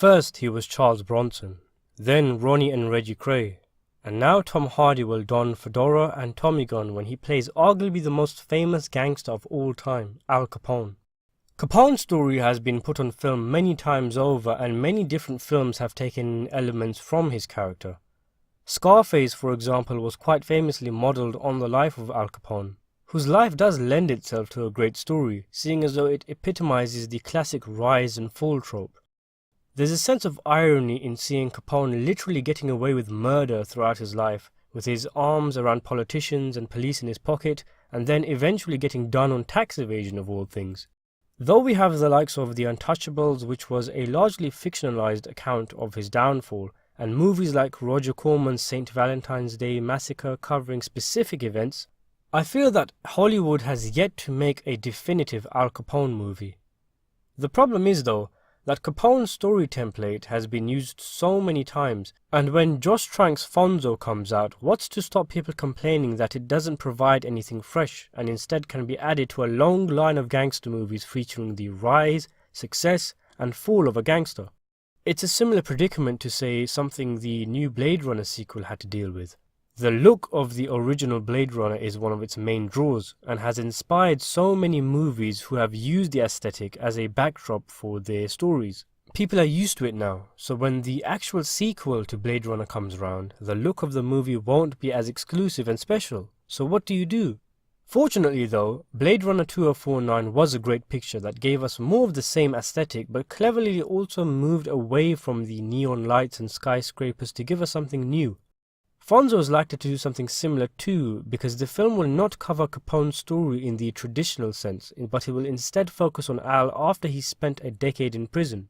First he was Charles Bronson, then Ronnie and Reggie Kray, and now Tom Hardy will don fedora and Tommy gun when he plays arguably the most famous gangster of all time, Al Capone. Capone's story has been put on film many times over, and many different films have taken elements from his character. Scarface, for example, was quite famously modelled on the life of Al Capone, whose life does lend itself to a great story, seeing as though it epitomizes the classic rise and fall trope. There's a sense of irony in seeing Capone literally getting away with murder throughout his life, with his arms around politicians and police in his pocket, and then eventually getting done on tax evasion of all things. Though we have the likes of The Untouchables, which was a largely fictionalized account of his downfall, and movies like Roger Corman's St. Valentine's Day Massacre covering specific events, I feel that Hollywood has yet to make a definitive Al Capone movie. The problem is, though, that Capone's story template has been used so many times, and when Josh Trank's Fonzo comes out, what's to stop people complaining that it doesn't provide anything fresh, and instead can be added to a long line of gangster movies featuring the rise, success, and fall of a gangster? It's a similar predicament to say something the new Blade Runner sequel had to deal with. The look of the original Blade Runner is one of its main draws, and has inspired so many movies who have used the aesthetic as a backdrop for their stories. People are used to it now, so when the actual sequel to Blade Runner comes around, the look of the movie won't be as exclusive and special. So what do? Fortunately though, Blade Runner 2049 was a great picture that gave us more of the same aesthetic, but cleverly also moved away from the neon lights and skyscrapers to give us something new. Fonzo is likely to do something similar too, because the film will not cover Capone's story in the traditional sense, but it will instead focus on Al after he spent a decade in prison,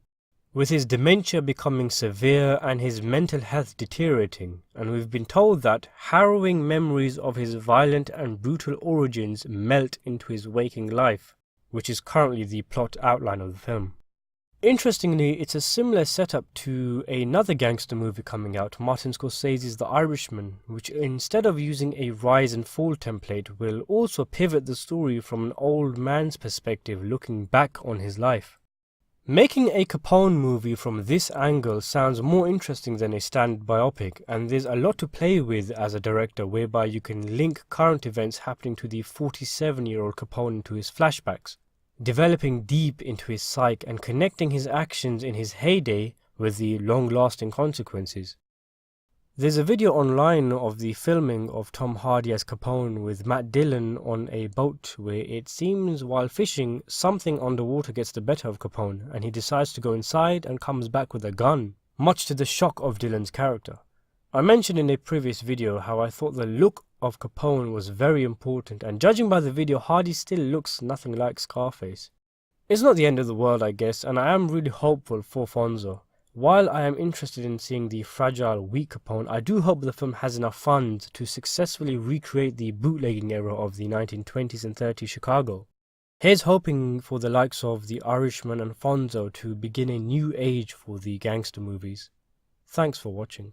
with his dementia becoming severe and his mental health deteriorating, and we've been told that harrowing memories of his violent and brutal origins melt into his waking life, which is currently the plot outline of the film. Interestingly, it's a similar setup to another gangster movie coming out, Martin Scorsese's The Irishman, which instead of using a rise and fall template will also pivot the story from an old man's perspective looking back on his life. Making a Capone movie from this angle sounds more interesting than a standard biopic, and there's a lot to play with as a director, whereby you can link current events happening to the 47-year-old Capone to his flashbacks, developing deep into his psyche and connecting his actions in his heyday with the long-lasting consequences. There's a video online of the filming of Tom Hardy as Capone with Matt Dillon on a boat where it seems while fishing something underwater gets the better of Capone and he decides to go inside and comes back with a gun, much to the shock of Dillon's character. I mentioned in a previous video how I thought the look of Capone was very important, and judging by the video, Hardy still looks nothing like Scarface. It's not the end of the world, I guess, and I am really hopeful for Fonzo. While I am interested in seeing the fragile, weak Capone, I do hope the film has enough funds to successfully recreate the bootlegging era of the 1920s and 30s Chicago. Here's hoping for the likes of The Irishman and Fonzo to begin a new age for the gangster movies. Thanks for watching.